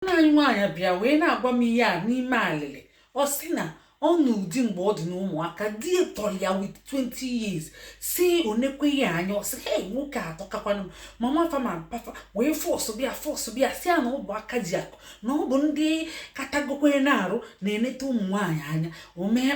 na anyị nwaanyị bịa wee na-agwa m ihe a n'ime alịlị. Ọ sị na ọ n'ụdị mgbe ọ dị n'ụmụaka di tọrọ ya with 20 years si onekweghị anya. Ọ sị hey, nwoke atọkakwanụ m. Mama fama papa wee fọsụ bịa si ya na ọ bụ aka ji akụ na ọ bụ ndị katagokwe na-arụ na-eneta ụmụ nwaanyị anya. O mee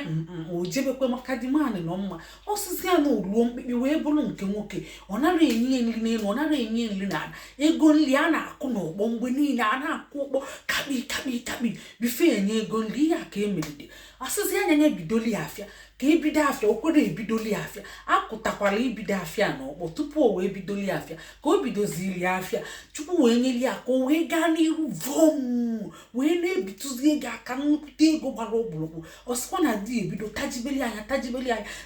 o jebekwe maka dị maanị nọ mma. Ọ sịzi ya na oluo mkpikpi wee bụrụ nke nwoke. Ọ nara enye nri n'elu, ọ nara enye nri n'ala. Ego nri a na-akụ n'ọgbọ mgbe niile a na-akụ ụkpọ kakpi bife enye ego nri. Ihe a ka emeride asịzi anya nye bidoli afịa ka ebido afịa. O kwere ebidoli afịa, akụtakwala ibido afịa n'ọkpọ tupu o wee bidoli afịa. Ka o bidoziri afịa chukwu wee nyeli ya ka o wee gaa n'iru vom wee na-ebituzi ego aka nnukwute ego gbara ọkpụrụkpụ. Ọ sịkwa na di ebido tajibeli anya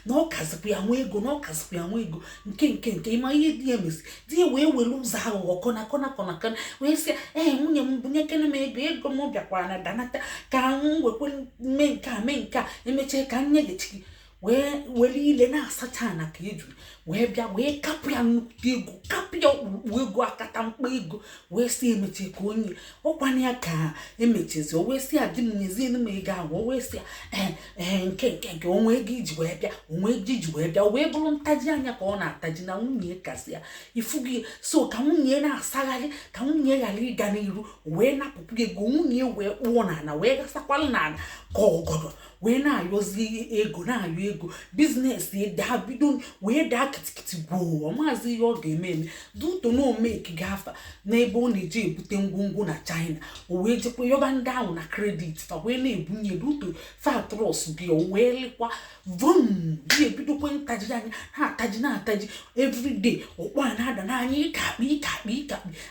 na ọ kazikwa ya nwa ego nke ịma ihe di ya mesi di ya wee were ụzọ aghụghọ kọna wee sị nwunye m bunyekene m ego m bịakwara na danata ka m wekwe mee nke a emechee ka nye gị wee ile na-asacha na ka ejuru wee bịa wee kapụ ya nnukwu ego, kapụ ya ọkpụrụkpụ ego akata mkpa ego wee si emeche ka onye ọkwana ya ka emechezi. O wee si ya di m nyezienu m ego ahụ. O wee si ya nke onwe ego iji wee bịa o wee bụrụ ntaji anya ka ọ na-ataji na nwunye kasị ya ifugi. So ka nwunye na-asagharị ka nwunye ghara ịga n'iru wee napụpụ ego nwunye wee kpụọ n'ala wee gasakwala n'ala ka ọgọdọ wee na-ayọzi ego biznes daa bido wee daa kitikiti gwoo. Maazị ihe ọ ga-eme duto na omeki gafa n'ebe ọ na-eji ebute ngwongwo na China. O wee jekwa yọba ndị ahụ na kredit fa wee na-ebunye duto fatros bịa o wee likwa vom di ebidokwe ntaji anya na-ataji everyday. Ọkpọ a na-ada n'anya ịkakpi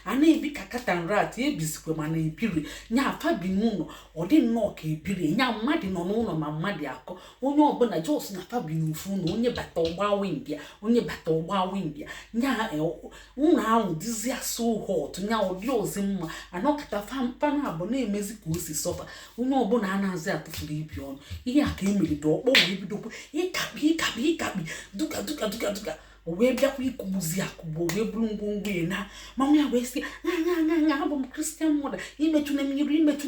a na-ebi ka katan rat ebizikwe mana ebiri nya afa bi n'ụlọ. Ọ dị nnọọ ka ebiri nya mmadụ nọ n'ụlọ ma mmadụ akọ onye ọbụla jos na afa bi n'ofu na onye bata ụgba windia nya ụlọ ahụ dịzịa so hot nya ụdị ozi mma anọkọta fana abụ na-emezi ka o si sọfa. Onye ọbụla a na-azị atụfuru ibi ọnụ. Ihe a ka emeride ọkpọ wee bidokwa ịkakpi duka o wee bịakwa ịkụgbuzi akụgbu wee bụrụ ngwongwo ya na mama ya wee sị nya abụ m Christian mother imetụna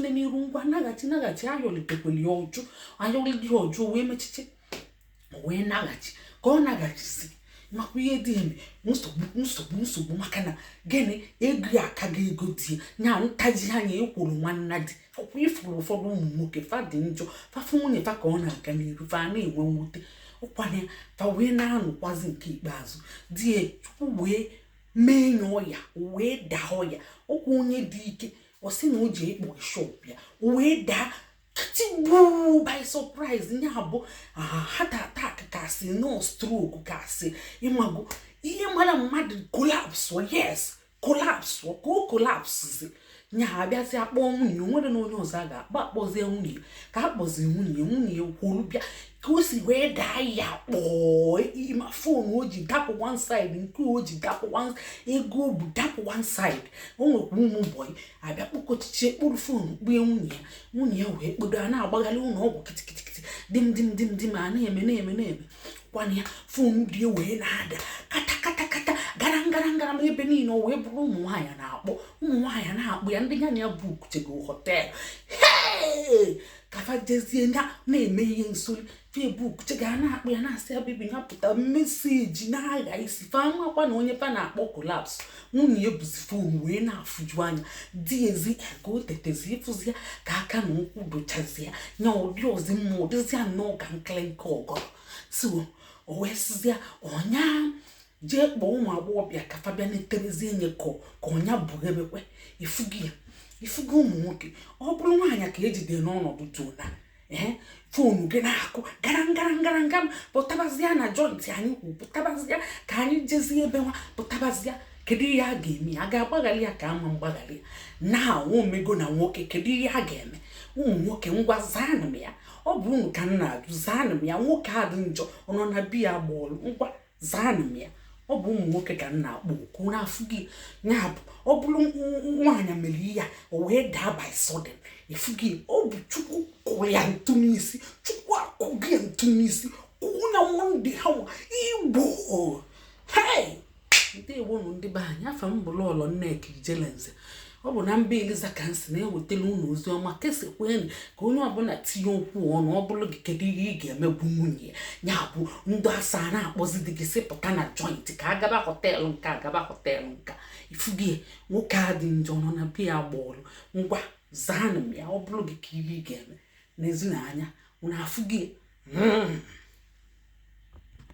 m iru ngwa naghachi ayọlitekweli ya ọjụ wee mechiche wee naghachi ka ọ naghachizi makwa ihe dị eme nsogbu maka na gịnị ego ya aka gị ego dị nya ntaji anya ekwuru nwanna dị ọkwa ifuru ụfọdụ ụmụ nwoke fa dị njọ fafu nwunye fa ka ọ na-aga n'iru fa na-enwe mwute. Ụkwana fa wee na-anụkwazi nke ikpeazụ die chukwu wee mee nye ọya wee daa ọya. Ọkwa onye dị ike ọ sị na o ji ekpo shop ya wee daa katigbu by surprise. Nya abụ heart attack kasị no stroke kasị ịmago ihe mara mmadụ collapse. Yes, collapse ka o collapse nya abịazi akpọ nwunye. Onwere na onye ọzọ a ga-akpọ akpọzie nwunye ka akpọzie nwunye kwuru bịa ka o si wee daa ya kpọọ ma fon o ji dapụ one side nke o ji dapụ one ego bụ dapụ one side. O nwekwa ụmụ bọyị abịa kpọkọchiche kpụrụ fon kpue nwunye ya wee kpodo a na-agbagharị ụlọ ọgwụ kitikiti dim a na-eme kwana ya fon dị wee na-ada kata gara m ebe niile. O wee bụrụ ụmụ nwaanyị na-akpọ ya ndị ya na ya bukuchego họteelụ kafa jezie na-eme ihe nsoli Facebook chega na-akpọ ya na-asị ya bibi ya pụta meseji na-agha isi fa makwa na onye fa na-akpọ collapse. Nwunye ya buzi fon wee na-afụju anya di ezi ka o tetezi ịfụzi ya ka aka na ụkwụ dochazi ya nya ụdị ozi mma ụdịzi ya nnọọ ka nklenke ọgọrọ. So o wee sizi ya ọnya jee kpọọ ụmụ agbọghọbịa ka fa bịa na-eterezi enye ka ọnya bụ ebekwe ifugo ụmụ nwoke. Ọ bụrụ nwaanyị ka ejide n'ọnọdụ tona fonu gị na-akụ gara pụtabazịa na joint anyị kwu pụtabazịa ka anyị jezie ebe nwa pụtabazịa. Kedu ihe a ga-eme? A ga-agbagharị ya ka ama mgbagharị ya na omego na nwoke? Kedu ihe a ga-eme? Ụmụ nwoke ngwa zaanụ m ya. Ọ bụ unu ka m na-ajụ zaanụ m ya. Nwoke a dị njọ ọ nọ na biya gbọọlụ ngwa zaanụ m ya. Ọ bụ ụmụ nwoke ka m na-akpọ okwu n'afọ gị nya bụ ọ bụrụ nwaanyị mere ihe o wee daa by sudden efu gị. Ọ bụ chukwu kụrụ ya ntụ n'isi, chukwu akụghị ya ntụ n'isi kwụnya monde ha Igbo. Hey, ndị Igbo nụ ndị be anyị. Afa m bụ Lọlọ Nneka Ijelenze. ọ bụ na mba Eliza ka nsị na-ewetara unu ozi ọma kesekwenụ ka onye ọbụla tinye okwu ọnụ ọ bụrụ gị kedu ihe ị ga-emegbu nwunye ya bụ ndụ asaa na-akpọzi dị gị sị pụta na joint ka agaba họteelụ nka agaba họteelụ nka ifugie nwoke a dị njọ nọ na biya gbọọlụ ngwa zaanụ m ya ọ bụrụ gị ka ihe ị ga-eme n'ezinanya unu afụgie